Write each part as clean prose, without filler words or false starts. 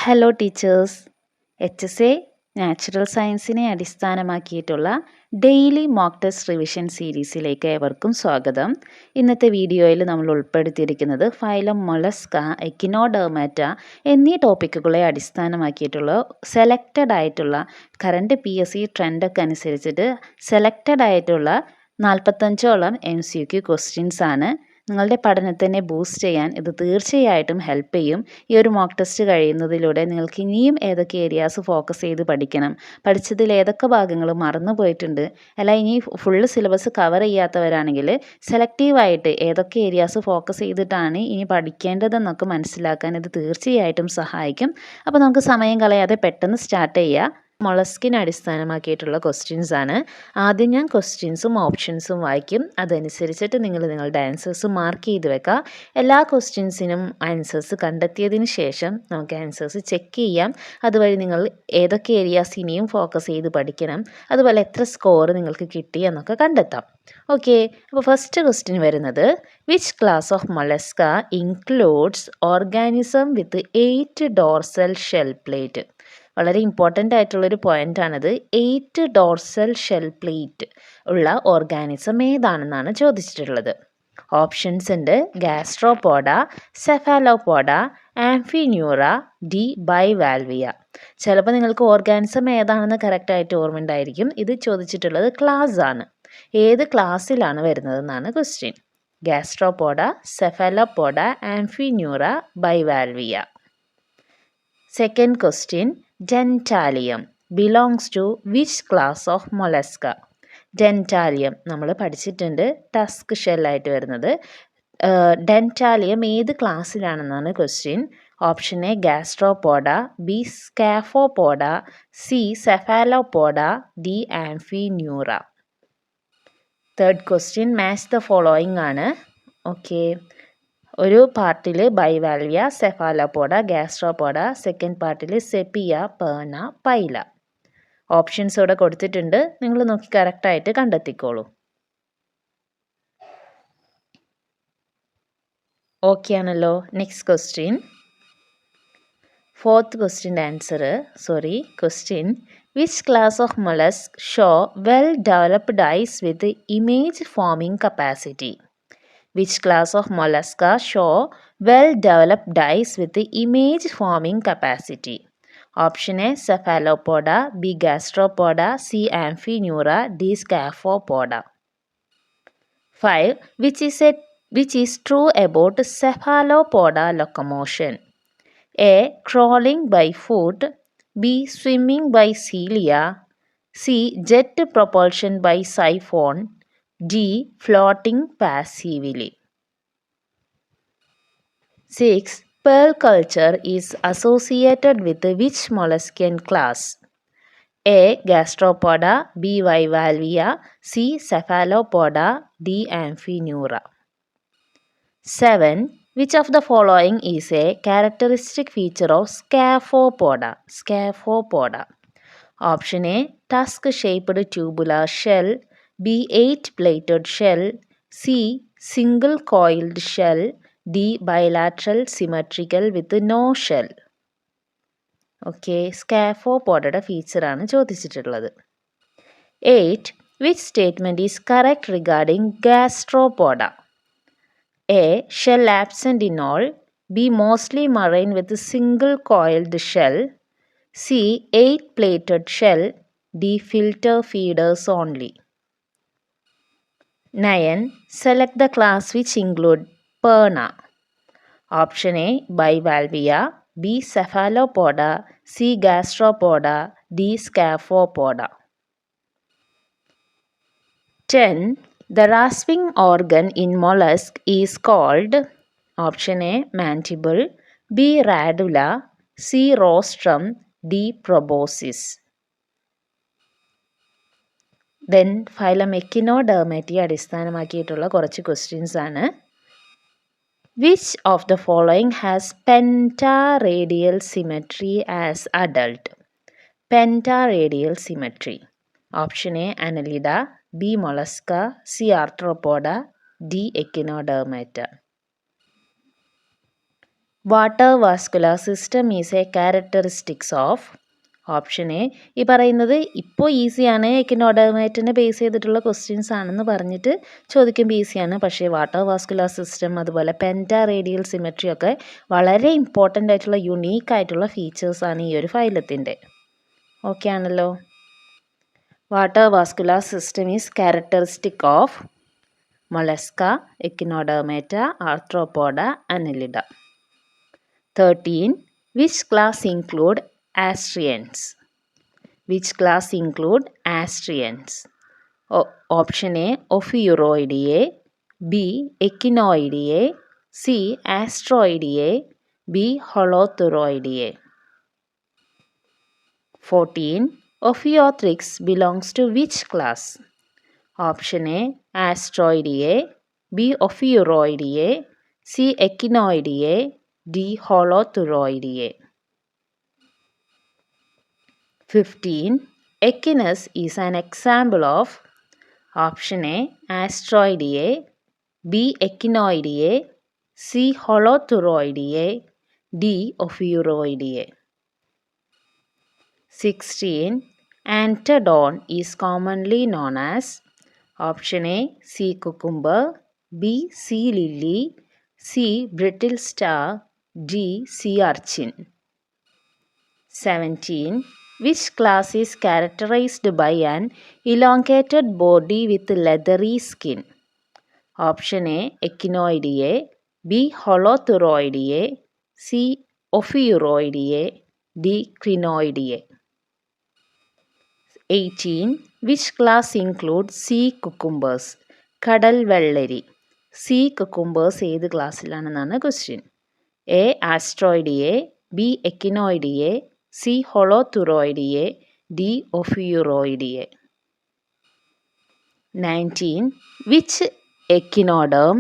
Hello teachers, HSA natural സയൻസിനെ അടിസ്ഥാനമാക്കിയിട്ടുള്ള daily mock test revision സീരീസിലേക്ക് ഏവർക്കും സ്വാഗതം. ഇന്നത്തെ വീഡിയോയിൽ നമ്മൾ ഉൾപ്പെടുത്തിയിരിക്കുന്നത് ഫൈലം മൊളസ്ക, എക്കിനോഡെർമാറ്റ എന്നീ ടോപ്പിക്കുകളെ അടിസ്ഥാനമാക്കിയിട്ടുള്ള സെലക്റ്റഡ് ആയിട്ടുള്ള കറണ്ട് PSC ട്രെൻഡൊക്കെ അനുസരിച്ചിട്ട് സെലക്റ്റഡ് ആയിട്ടുള്ള 45ഓളം MCQ ക്വസ്റ്റ്യൻസ് ആണ്. നിങ്ങളുടെ പഠനത്തിനെ ബൂസ്റ്റ് ചെയ്യാൻ ഇത് തീർച്ചയായിട്ടും ഹെൽപ്പ് ചെയ്യും. ഈ ഒരു മോക്ക് ടെസ്റ്റ് കഴിയുന്നതിലൂടെ നിങ്ങൾക്ക് ഇനിയും ഏതൊക്കെ ഏരിയാസ് ഫോക്കസ് ചെയ്ത് പഠിക്കണം, പഠിച്ചതിൽ ഏതൊക്കെ ഭാഗങ്ങൾ മറന്നു പോയിട്ടുണ്ട്, അല്ല ഇനി ഫുള്ള് സിലബസ് കവർ ചെയ്യാത്തവരാണെങ്കിൽ സെലക്റ്റീവായിട്ട് ഏതൊക്കെ ഏരിയാസ് ഫോക്കസ് ചെയ്തിട്ടാണ് ഇനി പഠിക്കേണ്ടതെന്നൊക്കെ മനസ്സിലാക്കാൻ ഇത് തീർച്ചയായിട്ടും സഹായിക്കും. അപ്പോൾ നമുക്ക് സമയം കളയാതെ പെട്ടെന്ന് സ്റ്റാർട്ട് ചെയ്യാം. മൊളസ്കിനെ അടിസ്ഥാനമാക്കിയിട്ടുള്ള ക്വസ്റ്റ്യൻസ് ആണ്. ആദ്യം ഞാൻ ക്വസ്റ്റ്യൻസും ഓപ്ഷൻസും വായിക്കും. അതനുസരിച്ചിട്ട് നിങ്ങൾ നിങ്ങളുടെ ആൻസേഴ്സ് മാർക്ക് ചെയ്ത് വെക്കുക. എല്ലാ ക്വസ്റ്റ്യൻസിനും ആൻസേഴ്സ് കണ്ടെത്തിയതിന് ശേഷം നമുക്ക് ആൻസേഴ്സ് ചെക്ക് ചെയ്യാം. അതുവഴി നിങ്ങൾ ഏതൊക്കെ ഏരിയാസ് ഇനിയും ഫോക്കസ് ചെയ്ത് പഠിക്കണം, അതുപോലെ എത്ര സ്കോർ നിങ്ങൾക്ക് കിട്ടി എന്നൊക്കെ കണ്ടെത്താം. ഓക്കെ, അപ്പോൾ ഫസ്റ്റ് ക്വസ്റ്റ്യൻ വരുന്നത് which class of Mollusca includes organism with 8 dorsal shell plate. വളരെ ഇമ്പോർട്ടൻ്റ് ആയിട്ടുള്ളൊരു പോയിൻ്റാണിത്. 8 ഡോർസൽ ഷെൽ പ്ലേറ്റ് ഉള്ള ഓർഗാനിസം ഏതാണെന്നാണ് ചോദിച്ചിട്ടുള്ളത്. ഓപ്ഷൻസ് ഉണ്ട്: ഗാസ്ട്രോപോഡ, സെഫാലോപോഡ, ആംഫിന്യൂറ, ഡി ബൈവാൽവിയ. ചിലപ്പോൾ നിങ്ങൾക്ക് ഓർഗാനിസം ഏതാണെന്ന് കറക്റ്റായിട്ട് ഓർമ്മയുണ്ടായിരിക്കും. ഇത് ചോദിച്ചിട്ടുള്ളത് ക്ലാസ് ആണ്. ഏത് ക്ലാസ്സിലാണ് വരുന്നതെന്നാണ് question. Gastropoda, Cephalopoda, Amphineura, Bivalvia. Second question, Dentalium belongs to which class of Mollusca. Dentalium നമ്മൾ പഠിച്ചിട്ടുണ്ട്, ടസ്ക് ഷെല്ലായിട്ട് വരുന്നത്. ഡെൻറ്റാലിയം ഏത് ക്ലാസ്സിലാണെന്നാണ് question. Option A Gastropoda, B Scaphopoda, C Cephalopoda, D Amphineura. Third question, match the following ആണ്. Okay, ഒരു പാർട്ടിൽ Bivalvia, Cephalopoda, Gastropoda, second പാർട്ടിൽ സെപ്പിയ, പേർണ, പൈല. ഓപ്ഷൻസ് ഇവിടെ കൊടുത്തിട്ടുണ്ട്, നിങ്ങൾ നോക്കി കറക്റ്റായിട്ട് കണ്ടെത്തിക്കോളൂ. ഓക്കെ ആണല്ലോ. നെക്സ്റ്റ് ക്വസ്റ്റ്യൻ, ഫോർത്ത് ക്വസ്റ്റ്യൻ്റെ answer, question which class of mollusc show well developed eyes with image forming capacity. Which class of mollusca show well-developed eyes with image forming capacity? Option A Cephalopoda, B Gastropoda, C Amphineura, D Scaphopoda. 5. Which is true about Cephalopoda locomotion? A. Crawling by foot, B. Swimming by cilia, C. Jet propulsion by siphon, D. Floating passively. 6. Pearl culture is associated with which molluscan class? A. Gastropoda, B. Bivalvia, C. Cephalopoda, D. Amphineura. 7. Which of the following is a characteristic feature of Scaphopoda? Scaphopoda. Option A tusk-shaped tubular shell, B 8-plated shell, C single coiled shell, D bilateral symmetrical with no shell. Okay, സ്കാഫോപോഡയുടെ ഫീച്ചറാണ് ചോദിച്ചിട്ടുള്ളത്. 8. Which statement is correct regarding Gastropoda? A. Shell absent in all, B. Mostly marine with single coiled shell, C. 8-plated shell, D. filter feeders only. 9. Select the class which include Perna. Option A Bivalvia, B Cephalopoda, C Gastropoda, D Scaphopoda. 10. The rasping organ in mollusk is called. Option A mandible, B radula, C rostrum, D proboscis. Then phylum എക്കിനോഡെർമാറ്റയെ അടിസ്ഥാനമാക്കിയിട്ടുള്ള കുറച്ച് questions ആണ്. Which of the following has pentaradial symmetry as adult? Pentaradial symmetry. Option A Annelida, B Mollusca, C Arthropoda, D Echinodermata. Water vascular system is a characteristics of. Option A, ഈ പറയുന്നത് ഇപ്പോൾ ഈസിയാണ്, എക്കിനോഡർമേറ്റിനെ base ചെയ്തിട്ടുള്ള questions ആണെന്ന് പറഞ്ഞിട്ട് ചോദിക്കുമ്പോൾ ഈസിയാണ്. പക്ഷേ വാട്ടർ വാസ്കുലർ സിസ്റ്റം അതുപോലെ പെൻറ്റാ റേഡിയൽ സിമെട്രി ഒക്കെ വളരെ ഇമ്പോർട്ടൻ്റ് ആയിട്ടുള്ള യുണീക്ക് ആയിട്ടുള്ള ഫീച്ചേഴ്സാണ് ഈ ഒരു ഫൈലത്തിൻ്റെ. ഓക്കെ ആണല്ലോ. Water vascular system is characteristic of Mollusca, Echinodermata, Arthropoda, Annelida. 13. Which class include astrians? Which class include astrians? Option A, Ophiuroideae, B, Echinoideae, C, Astroideae, B, Holothuroideae. 14. Ophiothrix belongs to which class? Option A, Astroideae, B, Ophiuroideae, C, Echinoideae, D, Holothuroideae. 15. Echinus is an example of. Option A, Astroideae, B, Echinoideae, C, Holothuroideae, D, Ophiuroideae. 16. Antedon is commonly known as. Option A, sea cucumber, B, sea lily, C, brittle star, D, sea urchin. 17. Which class is characterized by an elongated body with leathery skin? Option A, Echinoideae, B, Holothuroideae, C, Ophiuroideae, D, Crinoideae. 18. Which class includes sea cucumbers? കടൽ വെള്ളരി. Sea cucumbers ഏത് ക്ലാസ്സിലാണെന്നാണ് question. A, Asteroidea, B, Echinoidea, C, Holothuroidea, D, Ophiuroidea. 19. Which echinoderm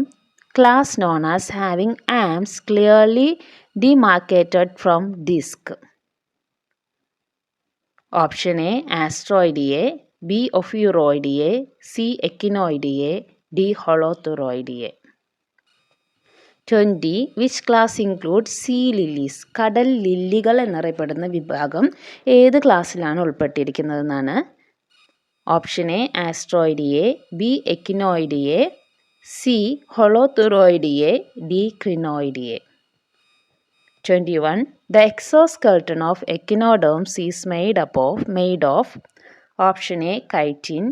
class known as having arms clearly demarcated from disc? Option A, Astroideae, B, Ophiuroideae, C, Echinoideae, D, Holothuroideae. 20. Which class includes sea lilies? കടൽ ലില്ലികൾ എന്നറിയപ്പെടുന്ന വിഭാഗം ഏത് ക്ലാസ്സിലാണ് ഉൾപ്പെട്ടിരിക്കുന്നതെന്നാണ്. Option A, Asteroidea, B, Echinoidea, C, Holothuroidea, D, Crinoidea. 21. The exoskeleton of echinoderms is made of. Option A, chitin,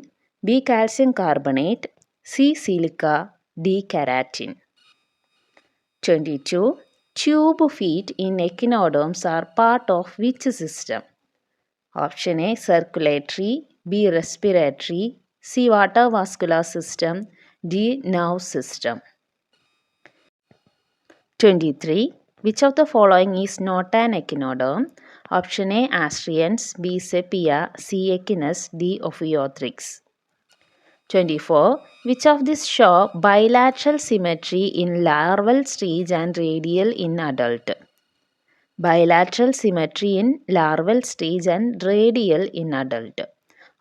B, calcium carbonate, C, silica, D, keratin. 22. Tube feet in echinoderms are part of which system? Option A, circulatory, B, respiratory, C, water vascular system, D, nerve system. 23. Which of the following is not an echinoderm? Option A, astrians, B, sepia, C, echinus, D, ophiothrix. 24. Which of these show bilateral symmetry in larval stage and radial in adult? Bilateral symmetry in larval stage and radial in adult.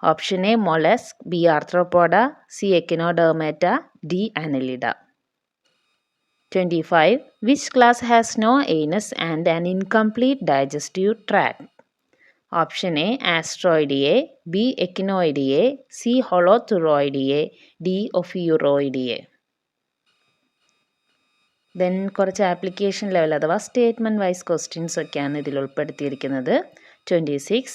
Option A, mollusk, B, arthropoda, C, echinodermata, D, annelida. 25. Which class has no anus and an incomplete digestive tract? Option A, Astroideae, B, Echinoideae, C, Holothuroideae, D, Ophiuroideae. Then കുറച്ച് application level അഥവാ statement wise questions ഒക്കെയാണ് ഇതിൽ ഉൾപ്പെടുത്തിയിരിക്കുന്നത്. 26.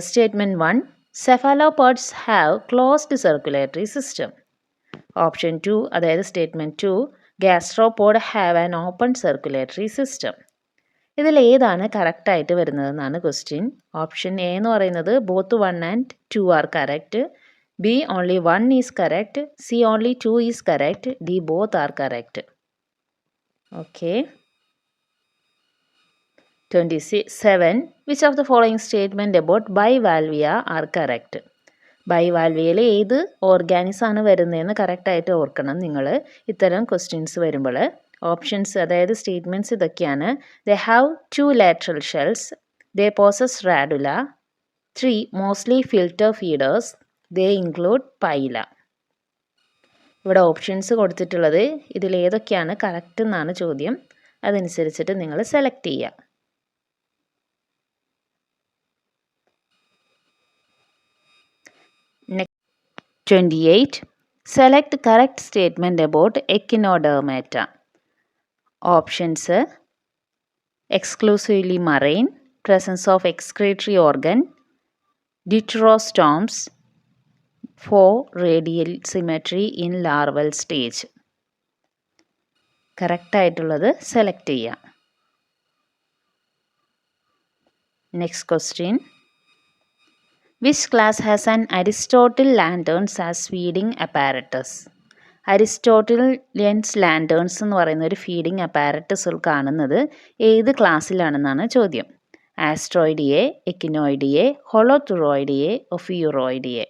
Statement 1. Cephalopods have closed circulatory system. Option 2, അതായത് statement 2, gastropod have an open circulatory system. ഇതിൽ ഏതാണ് കറക്റ്റായിട്ട് വരുന്നതെന്നാണ് ക്വസ്റ്റ്യൻ. ഓപ്ഷൻ എ എന്ന് പറയുന്നത് both 1 and 2 are correct, B only 1 is correct, C only 2 is correct, D both are correct. Okay. 27. Which of the following statement about bivalvia are correct? ബൈവാൽവിയയിൽ ഏത് ഓർഗാനിസാണ് വരുന്നതെന്ന് കറക്റ്റായിട്ട് ഓർക്കണം നിങ്ങൾ ഇത്തരം ക്വസ്റ്റ്യൻസ് വരുമ്പോൾ. ഓപ്ഷൻസ് അതായത് സ്റ്റേറ്റ്മെൻറ്റ്സ് ഇതൊക്കെയാണ്. They have 2 lateral shells, they possess radula, 3 mostly filter feeders, they include Pila. ഇവിടെ ഓപ്ഷൻസ് കൊടുത്തിട്ടുള്ളത് ഇതിലേതൊക്കെയാണ് കറക്റ്റ് എന്നാണ് ചോദ്യം. അതനുസരിച്ചിട്ട് നിങ്ങൾ സെലക്ട് ചെയ്യുക. Next, 28. Select correct statement about echinodermata. Options: exclusively marine, presence of excretory organ, deuterostomes, 4 radial symmetry in larval stage. Correct ആയിട്ടുള്ളത് select ചെയ്യുക. Next question. Which class has an Aristotle lanterns as feeding apparatus? Aristotelians lanterns എന്ന് പറയുന്ന ഒരു feeding apparatus കാണുന്നത് ഏത് ക്ലാസ്സിലാണെന്നാണ് ചോദ്യം. Asteroidea, Echinoidea, Holothuroidea, Ophiuroidea.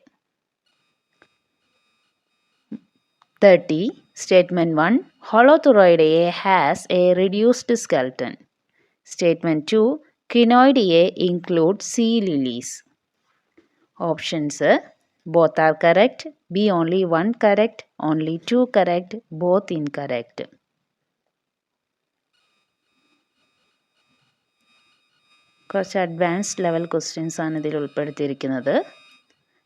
30. Statement 1. Holothuriidae has a reduced skeleton. Statement 2. Crinoideae include sea lilies. Options: both are correct, B only one correct, only two correct, both incorrect. കുറച്ച് advanced level questions ആണ് ഇതിൽ ഉൾപ്പെടുത്തിയിരിക്കുന്നത്.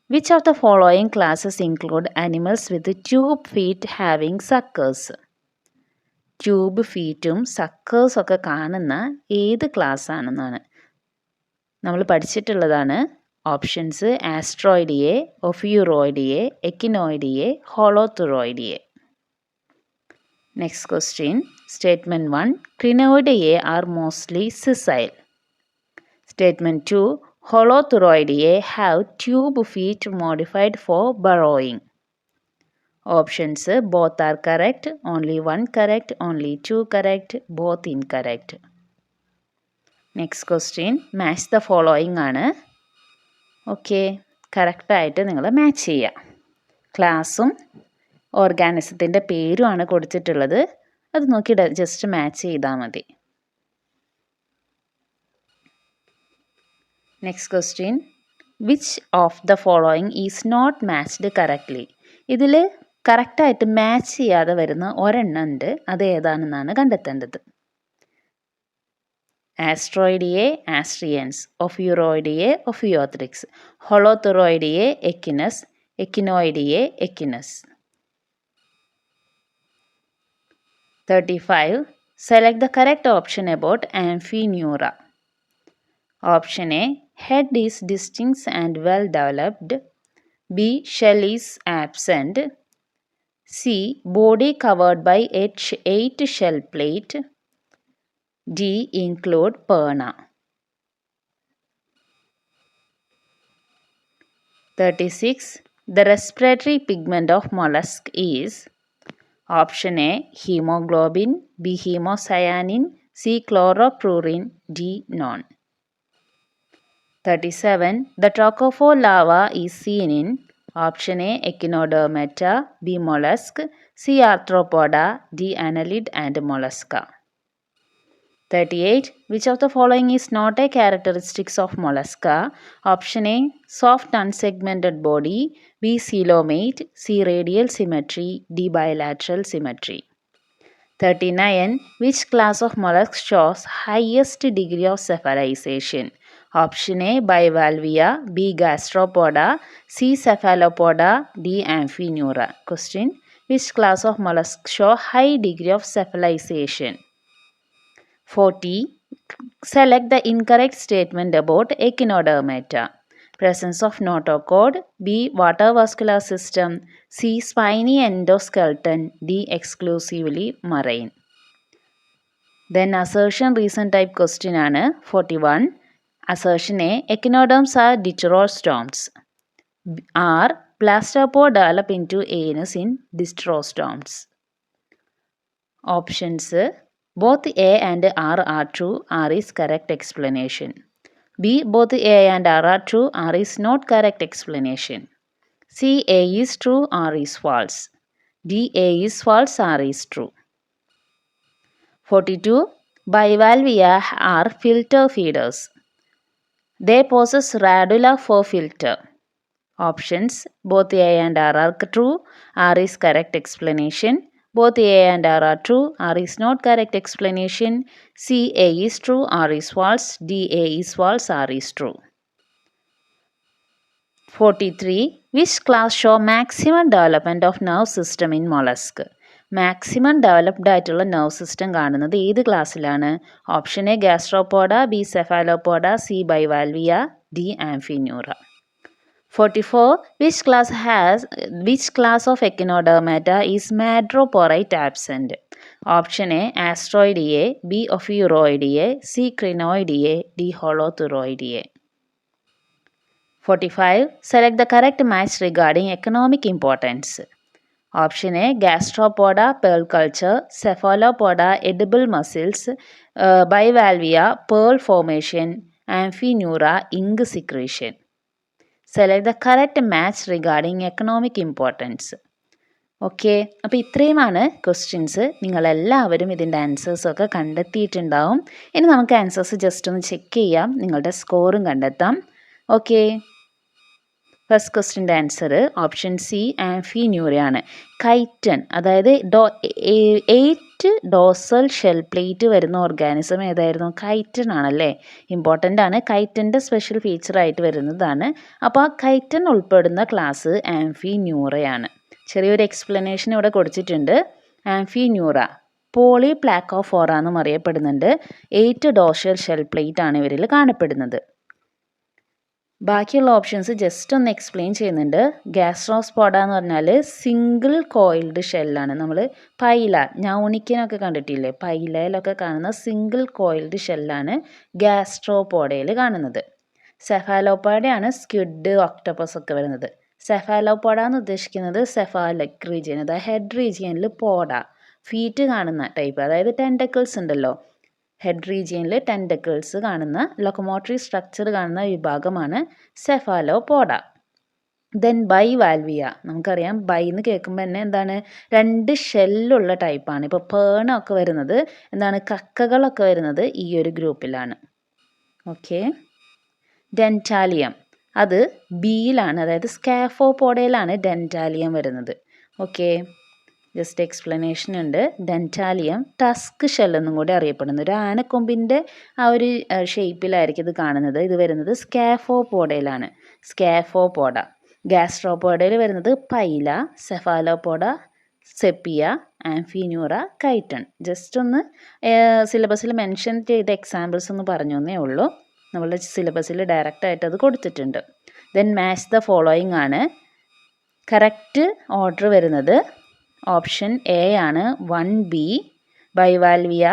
Which of the following classes include animals with tube feet having suckers? Tube ഫീറ്റും suckers ഒക്കെ കാണുന്ന ഏത് class ആണെന്നാണ് നമ്മൾ പഠിച്ചിട്ടുള്ളതാണ്. Options: Asteroidea, Ophiuroidea, Echinoidea, Holothuroidea. Next question. Statement 1. Crinoidea are mostly sessile. Statement 2. Holothuriidae have tube feet modified for burrowing. Options: both are correct, only one correct, only two correct, both incorrect. Next question. Match the following ആണ്. Okay, കറക്റ്റായിട്ട് നിങ്ങൾ match ചെയ്യുക. ക്ലാസ്സും ഓർഗാനിസത്തിൻ്റെ പേരുമാണ് കൊടുത്തിട്ടുള്ളത്. അത് നോക്കി just match ചെയ്താൽ മതി. Next question. Which of the following is not matched correctly? ഇതിൽ കറക്റ്റായിട്ട് മാച്ച് ചെയ്യാതെ വരുന്ന ഒരെണ്ണം ഉണ്ട്. അത് ഏതാണെന്നാണ് കണ്ടെത്തേണ്ടത്. ആസ്ട്രോയിഡിയെ, ആസ്ട്രിയൻസ്, ഒഫിയുറോയിഡിയെ, ഒഫിയോത്രിക്സ്, ഹോളോതുറോയിഡിയെ, echinus, എക്കിനോയിഡിയെ, echinus. 35. Select the correct option about Amphineura. Option A. Head is distinct and well developed. B. Shell is absent. C. Body covered by 8 shell plate. D. Include perna. 36. The respiratory pigment of mollusk is. Option A. Hemoglobin. B. Hemocyanin. C. Chloroprurin. D. None. 37. The trochophore larva is seen in. Option A. Echinodermata. B. Mollusk. C. Arthropoda. D. Annelid and Mollusca. 38. Which of the following is not a characteristics of Mollusca? Option A. Soft unsegmented body. B. Coelomate. C. Radial symmetry. D. Bilateral symmetry. 39. Which class of mollusk shows highest degree of cephalization? Option A. Bivalvia. B. Gastropoda. C. Cephalopoda. D. Amphineura. Question. Which class of mollusk show high degree of cephalization? 40. Select the incorrect statement about Echinodermata. Presence of notochord. B. Water vascular system. C. Spiny endoskeleton. D. Exclusively marine. Then assertion reason type question ആണ്. 41. Assertion A. Echinoderms are deuterostomes. R. Blastopore develop into anus in deuterostomes. Options: both A and R are true. R is correct explanation. B. Both A and R are true. R is not correct explanation. C. A is true. R is false. D. A is false. R is true. 42. Bivalvia are filter feeders. They possess radula for filter. Options: both A and R are true. R is correct explanation. Both A and R are true. R is not correct explanation. C, A is true, R is false. D, A is false, R is true. 43. Which class show maximum development of nerve system in mollusk? Maximum developed ആയിട്ടുള്ള nerve system കാണുന്നത് ഏത് ക്ലാസ്സിലാണ്? Option A Gastropoda, B Cephalopoda, C Bivalvia, D Amphineura. 44. Which class of echinodermata is madroporite absent? Option A Astroideae, B Ophiuroideae, C Crinoideae, D Holothuroideae. 45. Select the correct match regarding economic importance. Option A Gastropoda pearl culture, Cephalopoda edible mussels, Bivalvia pearl formation, Amphineura ink secretion. Select the correct match regarding economic importance. Okay, അപ്പോൾ ഇത്രയുമാണ് questions. നിങ്ങളെല്ലാവരും ഇതിൻ്റെ ആൻസേഴ്സൊക്കെ കണ്ടെത്തിയിട്ടുണ്ടാവും. ഇനി നമുക്ക് answers just ഒന്ന് check ചെയ്യാം, നിങ്ങളുടെ സ്കോറും കണ്ടെത്താം. ഓക്കെ, ഫസ്റ്റ് ക്വസ്റ്റ്യൻ്റെ ആൻസർ ഓപ്ഷൻ സി ആംഫിന്യൂറയാണ്. കൈറ്റൺ, അതായത് 8 ഡോസൽ ഷെൽ പ്ലേറ്റ് വരുന്ന ഓർഗാനിസം ഏതായിരുന്നു? കൈറ്റൺ ആണല്ലേ. ഇമ്പോർട്ടൻ്റ് ആണ്, കൈറ്റൻ്റെ സ്പെഷ്യൽ ഫീച്ചറായിട്ട് വരുന്നതാണ്. അപ്പോൾ ആ കൈറ്റൺ ഉൾപ്പെടുന്ന ക്ലാസ് ആംഫിന്യൂറയാണ്. ചെറിയൊരു എക്സ്പ്ലനേഷൻ ഇവിടെ കൊടുത്തിട്ടുണ്ട്. ആംഫിന്യൂറ പോളിപ്ലാക്കോഫോറ എന്നും അറിയപ്പെടുന്നുണ്ട്. 8 ഡോസൽ ഷെൽ പ്ലേറ്റ് ആണ് ഇവരിൽ കാണപ്പെടുന്നത്. ബാക്കിയുള്ള ഓപ്ഷൻസ് ജസ്റ്റ് ഒന്ന് എക്സ്പ്ലെയിൻ ചെയ്യുന്നുണ്ട്. ഗ്യാസ്ട്രോസ്പോഡ എന്ന് പറഞ്ഞാൽ സിംഗിൾ കോയിൽഡ് ഷെല്ലാണ്. നമ്മൾ പൈല, ഞൗണിക്കനൊക്കെ കണ്ടിട്ടില്ലേ, പൈലയിലൊക്കെ കാണുന്ന സിംഗിൾ കോയിൽഡ് ഷെല്ലാണ് ഗ്യാസ്ട്രോപോഡയിൽ കാണുന്നത്. സെഫാലോപോഡയാണ് സ്ക്വിഡ്, ഒക്ടോപ്പസ് ഒക്കെ വരുന്നത്. സെഫാലോപോഡ എന്ന് ഉദ്ദേശിക്കുന്നത് സെഫാലിക് റീജിയൻ, അതായത് ഹെഡ് റീജിയനിൽ പോഡ, ഫീറ്റ് കാണുന്ന ടൈപ്പ്, അതായത് ടെൻറ്റക്കിൾസ് ഉണ്ടല്ലോ, ഹെഡ് റീജിയനിൽ ടെൻറ്റക്കിൾസ് കാണുന്ന ലൊക്കോമോട്ടറി സ്ട്രക്ചർ കാണുന്ന വിഭാഗമാണ് സെഫാലോപോഡ. ദെൻ ബൈവാൽവിയ, നമുക്കറിയാം ബൈ എന്ന് കേൾക്കുമ്പോൾ തന്നെ എന്താണ്, 2 ഷെല്ലുള്ള ടൈപ്പാണ്. ഇപ്പോൾ പേണൊക്കെ വരുന്നത് എന്താണ്, കക്കകളൊക്കെ വരുന്നത് ഈ ഒരു ഗ്രൂപ്പിലാണ്. ഓക്കെ, ഡെൻറ്റാലിയം അത് ബിയിലാണ്, അതായത് സ്കാഫോപോഡയിലാണ് ഡെൻറ്റാലിയം വരുന്നത്. ഓക്കെ, ജസ്റ്റ് എക്സ്പ്ലനേഷൻ ഉണ്ട്. ഡെൻറ്റാലിയം ടസ്ക് ഷെൽ എന്നും കൂടി അറിയപ്പെടുന്നു. ഒരു ആനക്കൊമ്പിൻ്റെ ആ ഒരു ഷേപ്പിലായിരിക്കും ഇത് കാണുന്നത്. ഇത് വരുന്നത് സ്കാഫോപോഡയിലാണ്. സ്കാഫോപോഡ. ഗ്യാസ്ട്രോപോഡയിൽ വരുന്നത് പൈല, സെഫാലോപോഡ, സെപ്പിയ, ആംഫിന്യൂറ, കൈറ്റൺ. ജസ്റ്റ് ഒന്ന് സിലബസിൽ മെൻഷൻ ചെയ്ത എക്സാമ്പിൾസ് ഒന്ന് പറഞ്ഞു എന്നേ ഉള്ളൂ. നമ്മളുടെ സിലബസിൽ ഡയറക്റ്റായിട്ട് അത് കൊടുത്തിട്ടുണ്ട്. ദെൻ മാച്ച് ദ ഫോളോയിങ് ആണ്. കറക്റ്റ് ഓർഡർ വരുന്നത് ഓപ്ഷൻ എ ആണ്, 1B ബൈവാൽവിയ.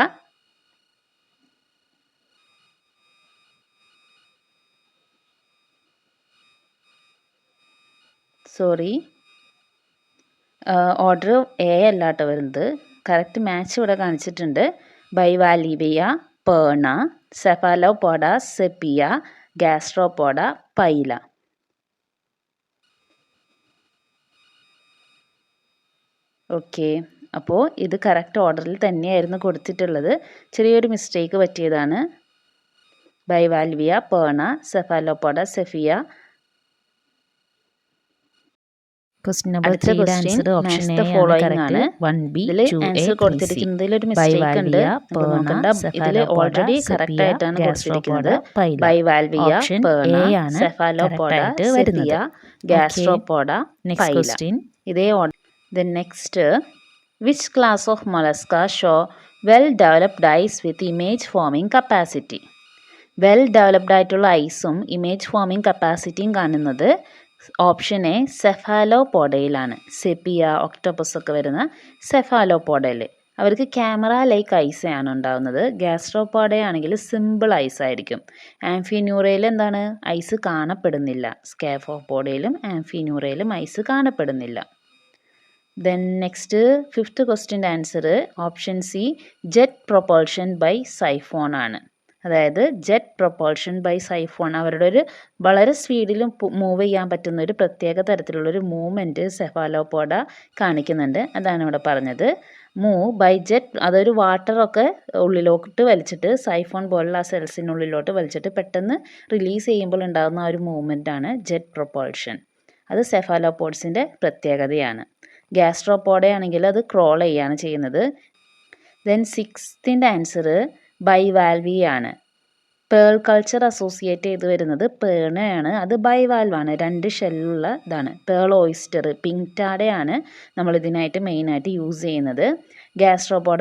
ഓർഡർ എ അല്ലാട്ടോ വരുന്നത്. കറക്റ്റ് മാച്ച് ഇവിടെ കാണിച്ചിട്ടുണ്ട്. Bivalvia, Perna, Cephalopoda, Sepia, Gastropoda, Pila. Okay, അപ്പോൾ ഇത് കറക്റ്റ് ഓർഡറിൽ തന്നെയായിരുന്നു കൊടുത്തിട്ടുള്ളത്. ചെറിയൊരു മിസ്റ്റേക്ക് പറ്റിയതാണ്. Bivalvia, Perna, Cephalopoda, Sepia. അടുത്ത ക്വസ്റ്റ്യൻ മാച്ച് ദ ഫോളോയിങ് ആണ്. ഇതിൽ ആൻസർ കൊടുത്തിരിക്കുന്നതിൽ ഒരു മിസ്റ്റേക്ക് ഉണ്ട്. ഇതിൽ ഓൾറെഡി കറക്റ്റ് ആയിട്ടാണ് കൊടുത്തിരിക്കുന്നത്. Bivalvia, Perna, Cephalopoda, Sefiya, Gastropoda, പൈല. ഇതേ order. The next, which class of mollusca show well-developed eyes with image forming capacity? Well-developed ആയിട്ടുള്ള ഐസും ഇമേജ് ഫോമിങ് കപ്പാസിറ്റിയും കാണുന്നത് ഓപ്ഷൻ എ സെഫാലോപോഡയിലാണ്. സെപ്പിയ, ഒക്ടോപ്പസ് ഒക്കെ വരുന്ന സെഫാലോപോഡയിൽ അവർക്ക് ക്യാമറ ലൈക്ക് ഐസാണ് ഉണ്ടാകുന്നത്. ഗ്യാസ്ട്രോപോഡയാണെങ്കിൽ സിമ്പിൾ ഐസ് ആയിരിക്കും. ആംഫിന്യൂറയിൽ എന്താണ്, ഐസ് കാണപ്പെടുന്നില്ല. സ്കാഫോപോഡയിലും ആംഫിന്യൂറയിലും ഐസ് കാണപ്പെടുന്നില്ല. ദെൻ നെക്സ്റ്റ് 5th ക്വസ്റ്റ്യൻ്റെ answer option C jet propulsion by siphon ആണ്. അതായത് ജെറ്റ് പ്രൊപ്പൾഷൻ ബൈ സൈഫോൺ അവരുടെ ഒരു വളരെ സ്പീഡിൽ മൂവ് ചെയ്യാൻ പറ്റുന്ന ഒരു പ്രത്യേക തരത്തിലുള്ളൊരു മൂവ്മെൻറ്റ് സെഫാലോപോഡ കാണിക്കുന്നുണ്ട്. അതാണ് ഇവിടെ പറഞ്ഞത്. മൂവ് ബൈ ജെറ്റ്, അതൊരു വാട്ടറൊക്കെ ഉള്ളിലോട്ട് വലിച്ചിട്ട് സൈഫോൺ പോലുള്ള ആ സെൽസിനുള്ളിലോട്ട് വലിച്ചിട്ട് പെട്ടെന്ന് റിലീസ് ചെയ്യുമ്പോൾ ഉണ്ടാകുന്ന ആ ഒരു മൂവ്മെൻറ്റാണ് ജെറ്റ് പ്രൊപ്പൾഷൻ. അത് സെഫാലോപോഡ്സിൻ്റെ പ്രത്യേകതയാണ്. ഗ്യാസ്ട്രോപോഡ ആണെങ്കിൽ അത് ക്രോൾ ചെയ്യുകയാണ് ചെയ്യുന്നത്. ദെൻ സിക്സ്തിൻ്റെ ആൻസർ ബൈവാൽവി ആണ്. പേൾ കൾച്ചർ അസോസിയേറ്റ് ചെയ്ത് വരുന്നത് പേണയാണ്. അത് ബൈവാൽവാണ്, 2 ഷെല്ലുള്ള ഇതാണ്. പേൾ ഓയിസ്റ്റർ, പിങ്ക്ടാഡയാണ് നമ്മൾ ഇതിനായിട്ട് മെയിനായിട്ട് യൂസ് ചെയ്യുന്നത്. ഗ്യാസ്ട്രോപോഡ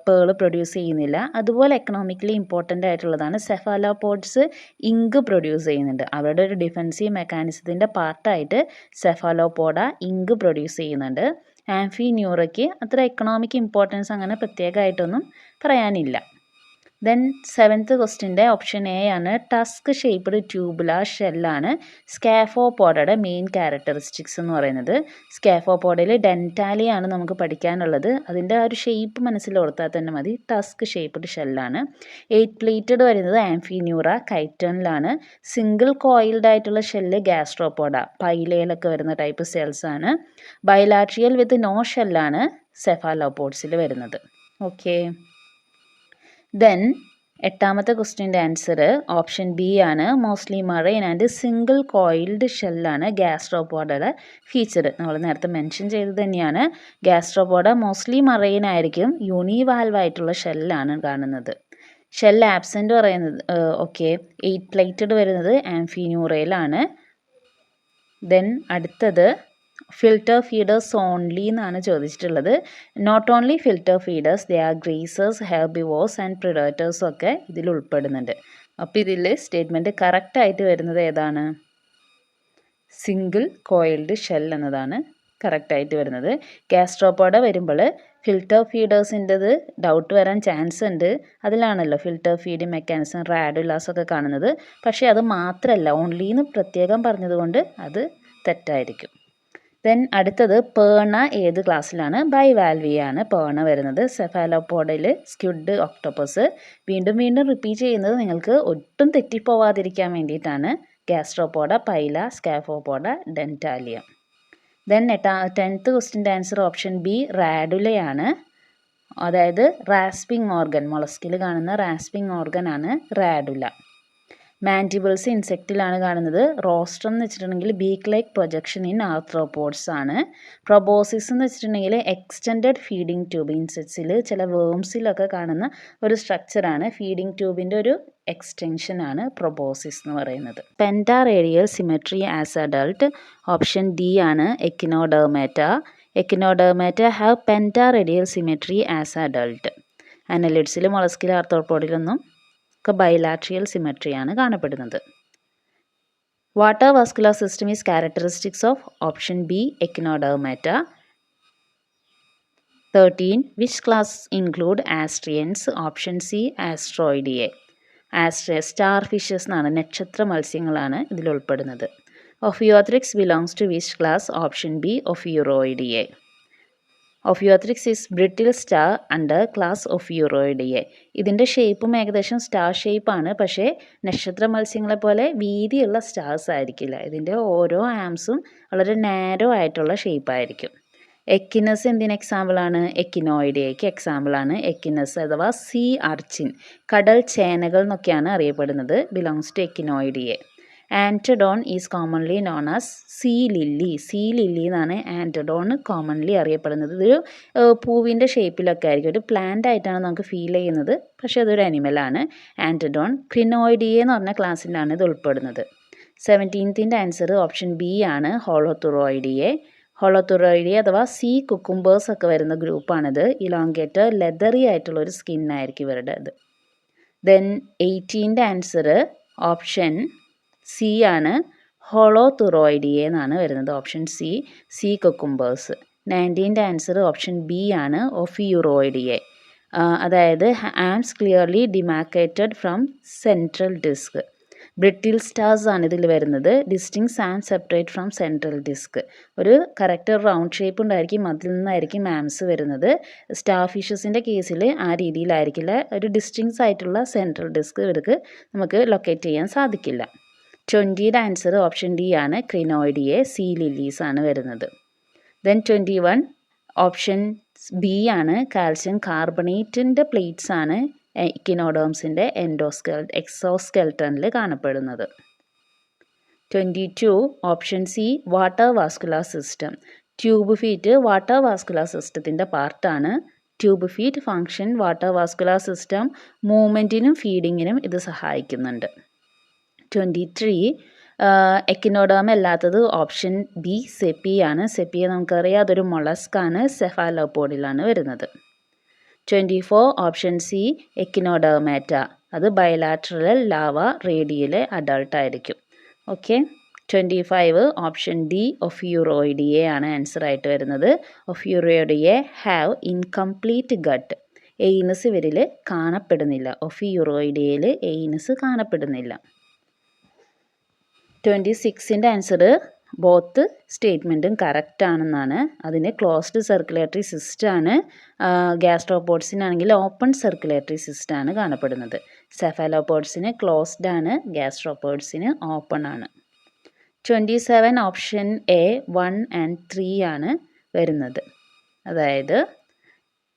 പേൾ പ്രൊഡ്യൂസ് ചെയ്യുന്നില്ല. അതുപോലെ എക്കണോമിക്കലി ഇമ്പോർട്ടൻ്റ് ആയിട്ടുള്ളതാണ് സെഫാലോപോഡ്സ് ഇങ്ക് പ്രൊഡ്യൂസ് ചെയ്യുന്നുണ്ട്. അവരുടെ ഒരു ഡിഫെൻസീവ് മെക്കാനിസത്തിൻ്റെ പാർട്ടായിട്ട് സെഫാലോപോഡ ഇങ്ക് പ്രൊഡ്യൂസ് ചെയ്യുന്നുണ്ട്. ആംഫിന്യൂറയ്ക്ക് അത്ര എക്കണോമിക് ഇമ്പോർട്ടൻസ് അങ്ങനെ പ്രത്യേകമായിട്ടൊന്നും പറയാനില്ല. ദെൻ 7th ക്വസ്റ്റ്യൻ്റെ ഓപ്ഷൻ എ ആണ്. ടസ്ക് ഷേപ്പ്ഡ് ട്യൂബുലാർ ഷെല്ലാണ് സ്കാഫോപോഡയുടെ മെയിൻ ക്യാരക്ടറിസ്റ്റിക്സ് എന്ന് പറയുന്നത്. സ്കാഫോപോഡയിൽ ഡെൻറ്റാലിയാണ് നമുക്ക് പഠിക്കാനുള്ളത്. അതിൻ്റെ ആ ഒരു ഷേപ്പ് മനസ്സിൽ ഓർത്താൽ തന്നെ മതി. Tusk shaped ഷെല്ലാണ്. 8 പ്ലേറ്റഡ് വരുന്നത് ആംഫിന്യൂറ കൈറ്റണിലാണ്. സിംഗിൾ കോയിൽഡ് ആയിട്ടുള്ള ഷെല്ല് ഗ്യാസ്ട്രോപോഡ, പൈലയിലൊക്കെ വരുന്ന ടൈപ്പ് സെൽസ് ആണ്. ബൈലാട്രിയൽ വിത്ത് നോ ഷെല്ലാണ് സെഫാലോപോഡ്സിൽ വരുന്നത്. ഓക്കെ. ദെൻ 8th ക്വസ്റ്റ്യൻ്റെ ആൻസർ ഓപ്ഷൻ ബി ആണ്. Mostly marine and single coiled ഷെല്ലാണ് ഗ്യാസ്ട്രോപോഡയുടെ ഫീച്ചർ. നമ്മൾ നേരത്തെ മെൻഷൻ ചെയ്തത് തന്നെയാണ്. ഗ്യാസ്ട്രോപോഡ മോസ്റ്റ്ലി മറൈൻ ആയിരിക്കും. യൂണിവാൽവായിട്ടുള്ള ഷെല്ലാണ് കാണുന്നത്. ഷെൽ ആബ്സെൻ്റ് പറയുന്നത് ഓക്കെ 8 പ്ലേറ്റഡ് വരുന്നത് ആംഫിന്യൂറയിലാണ്. ദെൻ അടുത്തത് ഫിൽറ്റർ ഫീഡേഴ്സ് ഓൺലി എന്നാണ് ചോദിച്ചിട്ടുള്ളത്. Not only filter feeders, they are grazers, herbivores and പ്രിഡേറ്റേഴ്സും ഒക്കെ ഇതിൽ ഉൾപ്പെടുന്നുണ്ട്. അപ്പോൾ ഇതിൽ സ്റ്റേറ്റ്മെൻറ്റ് കറക്റ്റായിട്ട് വരുന്നത് ഏതാണ്? സിംഗിൾ കോയിൽഡ് ഷെൽ എന്നതാണ് കറക്റ്റായിട്ട് വരുന്നത്. ഗ്യാസ്ട്രോപോഡ വരുമ്പോൾ ഫിൽറ്റർ ഫീഡേഴ്സിൻ്റെത് ഡൗട്ട് വരാൻ ചാൻസ് ഉണ്ട്. അതിലാണല്ലോ ഫിൽറ്റർ ഫീഡിങ് മെക്കാനിസം റാഡുലാസ് ഒക്കെ കാണുന്നത്. പക്ഷേ അത് മാത്രമല്ല, ഓൺലിന്ന് പ്രത്യേകം പറഞ്ഞതുകൊണ്ട് അത് തെറ്റായിരിക്കും. ദെൻ അടുത്തത് പേണ ഏത് ക്ലാസ്സിലാണ്? ബൈവാൽവിയാണ് പേണ വരുന്നത്. സെഫാലോപോഡയിൽ സ്ക്വിഡ് ഒക്ടോപ്പസ്. വീണ്ടും വീണ്ടും റിപ്പീറ്റ് ചെയ്യുന്നത് നിങ്ങൾക്ക് ഒട്ടും തെറ്റിപ്പോവാതിരിക്കാൻ വേണ്ടിയിട്ടാണ്. Gastropoda, pila, scaphopoda, dentalia. Then 10th ക്വസ്റ്റ്യൻ്റെ ആൻസർ ഓപ്ഷൻ ബി റാഡുലയാണ്. അതായത് റാസ്പിംഗ് ഓർഗൻ, മൊളസ്കിൽ കാണുന്ന റാസ്പിംഗ് ഓർഗൻ ആണ് റാഡുല. മാൻഡിബിൾസ് ഇൻസെക്റ്റിലാണ് കാണുന്നത്. റോസ്ട്രം എന്ന് വെച്ചിട്ടുണ്ടെങ്കിൽ beak like projection in arthropods ആണ്. പ്രൊബോസിസ് എന്ന് വെച്ചിട്ടുണ്ടെങ്കിൽ എക്സ്റ്റെൻഡഡ് ഫീഡിംഗ് ട്യൂബ്, ഇൻസെക്ട്സിൽ ചില വേംസിലൊക്കെ കാണുന്ന ഒരു സ്ട്രക്ചറാണ്. ഫീഡിംഗ് ട്യൂബിൻ്റെ ഒരു എക്സ്റ്റൻഷൻ ആണ് പ്രൊബോസിസ് എന്ന് പറയുന്നത്. Pentaradial symmetry as adult option D ആണ് Echinodermata. Echinodermata have pentaradial symmetry as adult. അനലിഡ്സിൽ, മൊളസ്കിൽ, ആർത്രോപോഡിലൊന്നും ഒക്കെ ബൈലാട്രിയൽ സിമെട്രിയാണ് കാണപ്പെടുന്നത്. Water vascular system is characteristics of option B Echinodermata. 13 which class include asterians? Option C Asteroidea. Starfishes എന്നാണ്, നക്ഷത്ര മത്സ്യങ്ങളാണ് ഇതിൽ ഉൾപ്പെടുന്നത്. Ophiothrix belongs to which class? Option B Ophiuroidea. Ophiothrix is brittle star under class Ophiuroidea. ഇതിൻ്റെ ഷേപ്പും ഏകദേശം star ഷേപ്പാണ്. പക്ഷേ നക്ഷത്ര മത്സ്യങ്ങളെ പോലെ വീതിയുള്ള സ്റ്റാർസ് ആയിരിക്കില്ല. ഇതിൻ്റെ ഓരോ ആംസും വളരെ നാരോ ആയിട്ടുള്ള ഷേപ്പായിരിക്കും. എക്കിനസ് എന്തിന് എക്സാമ്പിളാണ്? എക്കിനോയിഡിയയ്ക്ക് എക്സാമ്പിളാണ്. എക്കിനസ് അഥവാ സീ അർച്ചിൻ, കടൽ ചേനകൾ എന്നൊക്കെയാണ് അറിയപ്പെടുന്നത്. Belongs to Echinoidea. Antedon is commonly known as sea lily. Sea lily എന്നാണ് ആൻറ്റഡോൺ കോമൺലി അറിയപ്പെടുന്നത്. ഇതൊരു പൂവിൻ്റെ ഷേപ്പിലൊക്കെ ആയിരിക്കും, ഒരു പ്ലാന്റ് ആയിട്ടാണ് നമുക്ക് ഫീൽ ചെയ്യുന്നത്. പക്ഷേ അതൊരു അനിമലാണ്. ആൻറ്റഡോൺ ക്രിനോയിഡിയെ എന്ന് പറഞ്ഞ ക്ലാസ്സിലാണ് ഇത് ഉൾപ്പെടുന്നത്. 17th ആൻസർ ഓപ്ഷൻ ബി ആണ് ഹോളോത്തുറോയിഡിയെ. ഹോളോത്തുറോയിഡിയെ അഥവാ സീ കുക്കുംബേഴ്സ് ഒക്കെ വരുന്ന ഗ്രൂപ്പാണിത്. ഇലോങ്കേറ്റഡ് ലെതറി ആയിട്ടുള്ള ഒരു സ്കിന്നായിരിക്കും ഇവരുടെ ഇത്. Then 18th answer option C ആണ് ഹോളോത്തുറോയിഡിയെ എന്നാണ് വരുന്നത്. Option C, sea cucumbers. 19th answer option B ആണ് ഒഫിയൂറോയിഡിയെ. അതായത് arms clearly demarcated from central disc. Brittle stars ആണ് ഇതിൽ വരുന്നത്. Distinct and separate from central disc. ഒരു കറക്റ്റ് റൗണ്ട് ഷേപ്പ് ഉണ്ടായിരിക്കും, അതിൽ നിന്നായിരിക്കും ആംസ് വരുന്നത്. സ്റ്റാർ ഫിഷസിൻ്റെ കേസിൽ ആ രീതിയിലായിരിക്കില്ല. ഒരു ഡിസ്റ്റിങ്സ് ആയിട്ടുള്ള സെൻട്രൽ ഡിസ്ക് ഇവർക്ക് നമുക്ക് ലൊക്കേറ്റ് ചെയ്യാൻ സാധിക്കില്ല. 20th ആൻസർ ഓപ്ഷൻ ഡി ആണ് ക്രിനോയിഡിയെ. സീ ലില്ലീസ് ആണ് വരുന്നത്. ദെൻ 21 ഓപ്ഷൻ ബി ആണ് കാൽസ്യം കാർബണേറ്റിൻ്റെ പ്ലേറ്റ്സ് ആണ് ഇക്കിനോഡേംസിൻ്റെ എക്സോസ്കെൽട്ടണിൽ കാണപ്പെടുന്നത്. 22 option C water vascular system. Tube feet water vascular സിസ്റ്റത്തിൻ്റെ പാർട്ടാണ്. Tube feet function water vascular system മൂവ്മെൻറ്റിനും ഫീഡിങ്ങിനും ഇത് സഹായിക്കുന്നുണ്ട്. 23 എക്കിനോഡേം അല്ലാത്തത് ഓപ്ഷൻ ബി സെപ്പിയാണ്. സെപ്പിയ നമുക്കറിയാം അതൊരു മൊളസ്കാണ്, സെഫാലോപോഡിലാണ് വരുന്നത്. 24 ഓപ്ഷൻ സി എക്കിനോഡേർമാറ്റ, അത് ബയലാട്രൽ ലാവ റേഡിയൽ അഡൾട്ട് ആയിരിക്കും. ഓക്കെ. 25 ഓപ്ഷൻ ഡി ഒഫ്യൂറോയിഡിയെ ആണ് ആൻസർ ആയിട്ട് വരുന്നത്. ഒഫ്യൂറോയിഡിയെ ഹാവ് ഇൻകംപ്ലീറ്റ് ഗട്ട്, എയിനസ് ഇവരിൽ കാണപ്പെടുന്നില്ല. ഒഫ്യൂറോയിഡിയയിൽ എയിനസ് കാണപ്പെടുന്നില്ല. 26ൻ്റെ ആൻസർ ബോത്ത് സ്റ്റേറ്റ്മെൻറ്റും കറക്റ്റ് ആണെന്നാണ്. അതിന് ക്ലോസ്ഡ് സർക്കുലേറ്ററി സിസ്റ്റമാണ്. ഗ്യാസ്ട്രോപോഡ്സിനാണെങ്കിൽ ഓപ്പൺ സർക്കുലേറ്ററി സിസ്റ്റമാണ് കാണപ്പെടുന്നത്. സെഫാലോപോഡ്സിന് ക്ലോസ്ഡ് ആണ്, ഗ്യാസ്ട്രോപോഡ്സിന് ഓപ്പൺ ആണ്. 27 ഓപ്ഷൻ എ 1 and 3 ആണ് വരുന്നത്. അതായത്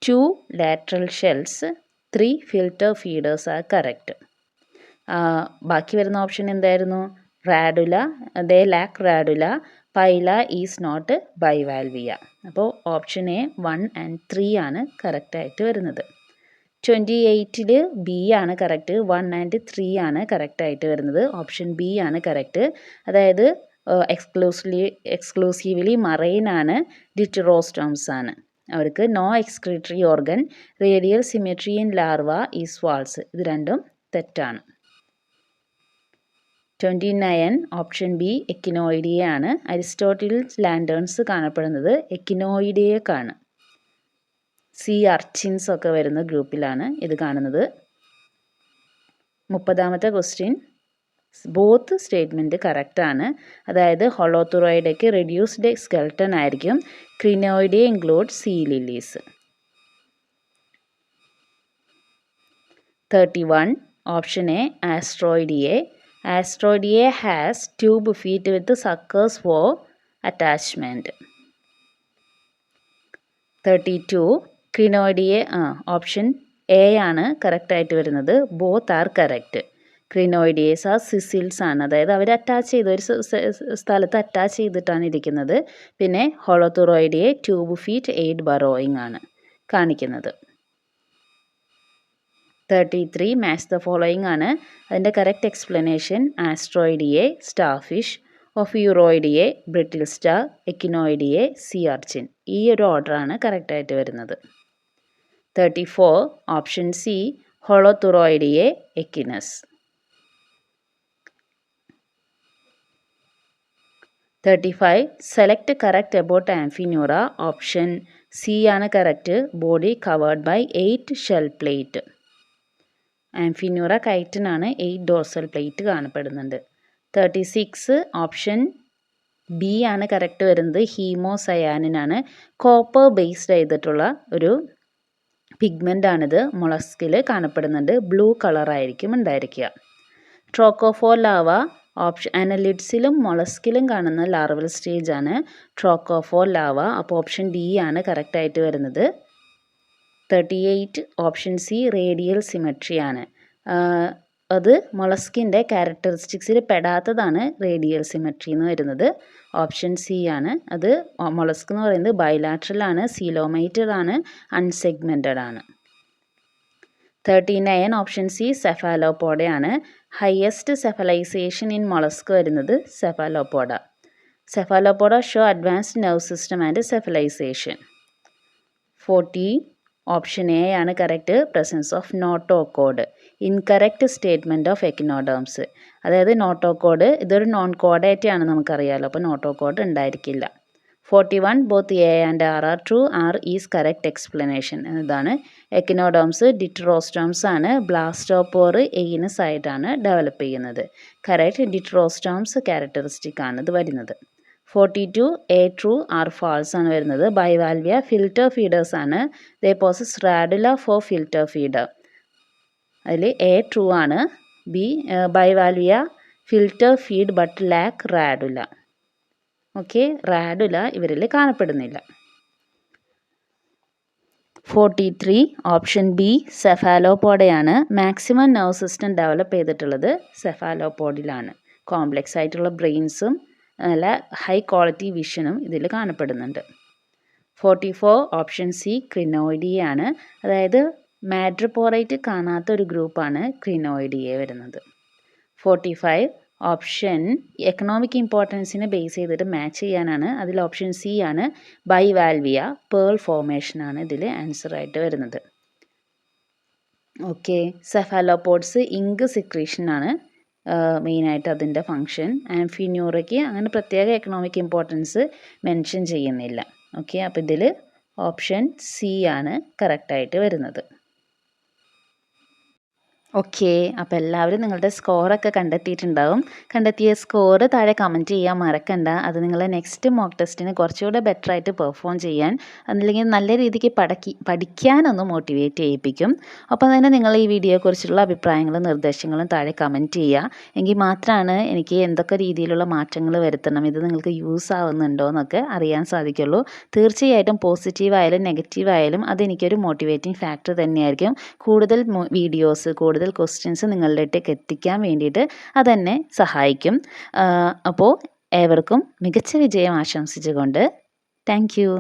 2 lateral shells, 3 filter feeders are correct. ബാക്കി വരുന്ന ഓപ്ഷൻ എന്തായിരുന്നു? Radula, they lack radula, Pila is not Bivalvia. അപ്പോൾ ഓപ്ഷൻ എ 1 and 3 ആണ് കറക്റ്റായിട്ട് വരുന്നത്. 28ൽ ബി ആണ് കറക്റ്റ്, 1 and 3 ആണ് കറക്റ്റായിട്ട് വരുന്നത്. ഓപ്ഷൻ ബി ആണ് കറക്റ്റ്. അതായത് എക്സ്ക്ലൂസീവ്ലി മറൈൻ ആണ്, ഡിറ്ററോസ്റ്റോംസ് ആണ്. അവർക്ക് no excretory organ, radial symmetry in larva is false. ഇത് രണ്ടും തെറ്റാണ്. 29 ഓപ്ഷൻ ബി എക്കിനോയിഡിയെ ആണ്. അരിസ്റ്റോട്ടിൽസ് ലാൻഡേൺസ് കാണപ്പെടുന്നത് എക്കിനോയിഡിയേക്കാണ്. സീ അർച്ചിൻസ് ഒക്കെ വരുന്ന ഗ്രൂപ്പിലാണ് ഇത് കാണുന്നത്. 30ാമത്തെ ക്വസ്റ്റ്യൻ, ബോത്ത് സ്റ്റേറ്റ്മെൻറ്റ് കറക്റ്റാണ്. അതായത് ഹൊളോത്തുറോയിഡയ്ക്ക് റെഡ്യൂസ്ഡ് സ്കെൽട്ടൺ ആയിരിക്കും. Crinoidea include sea lilies. 31 option A Asteroidea. Asteroidea has tube feet with suckers for attachment. 32 Crinoidea option A ആണ് കറക്റ്റായിട്ട് വരുന്നത്. Both are correct. ക്രിനോയിഡിയേസ് ആ സിസിൽസ് ആണ്, അതായത് അവർ അറ്റാച്ച് ചെയ്ത് ഒരു സ്ഥലത്ത് അറ്റാച്ച് ചെയ്തിട്ടാണ് ഇരിക്കുന്നത്. പിന്നെ Holothuroidea tube feet aid burrowing ആണ് കാണിക്കുന്നത്. 33 മാച്ച് ദ ഫോളോയിങ് ആണ്. അതിൻ്റെ correct explanation Asteroidea starfish, Ophiuroidea brittle star, Echinoidea sea urchin. ഈ ഒരു ഓർഡറാണ് കറക്റ്റായിട്ട് വരുന്നത്. 34 option C Holothuroidea Echinus. 35 select correct about Amphineura. Option C ആണ് correct. Body covered by 8 shell plate. Amphineura കൈറ്റിനാണ് 8 ഡോർസൽ പ്ലേറ്റ് കാണപ്പെടുന്നുണ്ട്. 36 ഓപ്ഷൻ ബി ആണ് correct വരുന്നത്. ഹീമോസയാനിനാണ്. കോപ്പർ ബേസ്ഡ് ചെയ്തിട്ടുള്ള ഒരു പിഗ്മെൻ്റ് ആണിത്. മൊളസ്കിൽ കാണപ്പെടുന്നുണ്ട്. ബ്ലൂ കളറായിരിക്കും ഉണ്ടായിരിക്കുക. ട്രോക്കോഫോർ ലാവ ഓപ്ഷൻ അനലിഡ്സിലും മൊളസ്കിലും കാണുന്ന ലാർവൽ സ്റ്റേജ് ആണ് ട്രോക്കോഫോർ ലാവ. അപ്പോൾ ഓപ്ഷൻ ഡി ആണ് കറക്റ്റായിട്ട് വരുന്നത്. 38 ഓപ്ഷൻ സി റേഡിയൽ സിമെട്രി ആണ്. അത് മൊളസ്കിൻ്റെ ക്യാരക്ടറിസ്റ്റിക്സിൽ പെടാത്തതാണ് റേഡിയൽ സിമെട്രി എന്ന് വരുന്നത്. ഓപ്ഷൻ സി ആണ്. അത് മൊളസ്ക് എന്ന് പറയുന്നത് ബൈലാട്രൽ ആണ്, സീലോമൈറ്റഡ് ആണ്, അൺസെഗ്മെൻറ്റഡ് ആണ്. 39 ഓപ്ഷൻ സി സെഫാലോപോഡ ആണ്. ഹയസ്റ്റ് സെഫലൈസേഷൻ ഇൻ മൊളസ്ക് വരുന്നത് Cephalopoda. Cephalopoda show advanced nerve system and cephalization. 40 option A ആണ് correct. Presence of notochord. Incorrect statement of echinoderms. അതായത് നോട്ടോകോഡ് ഇതൊരു നോൺ കോഡേറ്റ് ആണ് നമുക്കറിയാമല്ലോ, അപ്പോൾ നോട്ടോകോഡ് ഉണ്ടായിരിക്കില്ല. 41 both A and R are true. R is correct explanation എന്നതാണ്. Echinoderms deuterostomes ആണ്. ബ്ലാസ്റ്റോപോർ എയിനസ് ആയിട്ടാണ് ഡെവലപ്പ് ചെയ്യുന്നത്. കറക്റ്റ് ഡിറ്ററോസ്റ്റോംസ് ക്യാരക്ടറിസ്റ്റിക് ആണ് ഇത് വരുന്നത്. 42 എ ട്രൂ ആർ ഫാൾസ് ആണ് വരുന്നത്. ബൈവാൽവിയ ഫിൽറ്റർ ഫീഡേഴ്സ് ആണ്. They possess radula for filter feeder. അതിൽ എ ട്രൂ ആണ്. B Bivalvia filter feed but lack radula. Okay, radula ഇവരിൽ കാണപ്പെടുന്നില്ല. 43 ഓപ്ഷൻ ബി സെഫാലോപോഡയാണ്. മാക്സിമം നെർവ് സിസ്റ്റം ഡെവലപ്പ് ചെയ്തിട്ടുള്ളത് സെഫാലോപോഡിലാണ്. കോംപ്ലെക്സ് ആയിട്ടുള്ള ബ്രെയിൻസും നല്ല ഹൈ ക്വാളിറ്റി വിഷനും ഇതിൽ കാണപ്പെടുന്നുണ്ട്. 44 ഓപ്ഷൻ സി ക്രിനോയിഡിയ ആണ്. അതായത് മാഡ്രിപോറൈറ്റ് കാണാത്ത ഒരു ഗ്രൂപ്പാണ് ക്രിനോയിഡിയ വരുന്നത്. 45 ഓപ്ഷൻ എക്കണോമിക് ഇമ്പോർട്ടൻസിനെ ബേസ് ചെയ്തിട്ട് മാച്ച് ചെയ്യാനാണ്. അതിൽ ഓപ്ഷൻ സി ആണ് ബൈവാൽവിയ പേൾ ഫോർമേഷൻ ആണ് ഇതിൽ ആൻസർ ആയിട്ട് വരുന്നത്. ഓക്കെ, സെഫാലോപോഡ്സ് ഇങ്ക് സിക്രീഷൻ ആണ് മെയിനായിട്ട് അതിൻ്റെ ഫങ്ഷൻ. ആംഫിന്യൂറയ്ക്ക് അങ്ങനെ പ്രത്യേക എക്കണോമിക് ഇമ്പോർട്ടൻസ് മെൻഷൻ ചെയ്യുന്നില്ല. ഓക്കെ, അപ്പോൾ ഇതിൽ ഓപ്ഷൻ സി ആണ് കറക്റ്റായിട്ട് വരുന്നത്. ഓക്കെ, അപ്പോൾ എല്ലാവരും നിങ്ങളുടെ സ്കോറൊക്കെ കണ്ടെത്തിയിട്ടുണ്ടാവും. കണ്ടെത്തിയ സ്കോർ താഴെ കമൻറ്റ് ചെയ്യാൻ മറക്കണ്ട. അത് നിങ്ങളെ നെക്സ്റ്റ് മോക്ക് ടെസ്റ്റിന് കുറച്ചുകൂടെ ബെറ്റർ ആയിട്ട് പെർഫോം ചെയ്യാൻ, അല്ലെങ്കിൽ നല്ല രീതിക്ക് പഠിക്കാനൊന്ന് മോട്ടിവേറ്റ് ചെയ്യിപ്പിക്കും. അപ്പോൾ തന്നെ നിങ്ങൾ ഈ വീഡിയോയെക്കുറിച്ചുള്ള അഭിപ്രായങ്ങളും നിർദ്ദേശങ്ങളും താഴെ കമൻറ്റ് ചെയ്യുക. എങ്കിൽ മാത്രമാണ് എനിക്ക് എന്തൊക്കെ രീതിയിലുള്ള മാറ്റങ്ങൾ വരുത്തണം, ഇത് നിങ്ങൾക്ക് യൂസ് ആവുന്നുണ്ടോ എന്നൊക്കെ അറിയാൻ സാധിക്കുള്ളൂ. തീർച്ചയായിട്ടും പോസിറ്റീവായാലും നെഗറ്റീവായാലും അതെനിക്കൊരു മോട്ടിവേറ്റിംഗ് ഫാക്ടർ തന്നെയായിരിക്കും. കൂടുതൽ വീഡിയോസ്, കൂടുതൽ ക്വസ്റ്റ്യൻസ് നിങ്ങളിലേക്ക് എത്തിക്കാൻ വേണ്ടിയിട്ട് അതെന്നെ സഹായിക്കും. അപ്പോൾ ഏവർക്കും മികച്ച വിജയം ആശംസിച്ചുകൊണ്ട് താങ്ക് യു.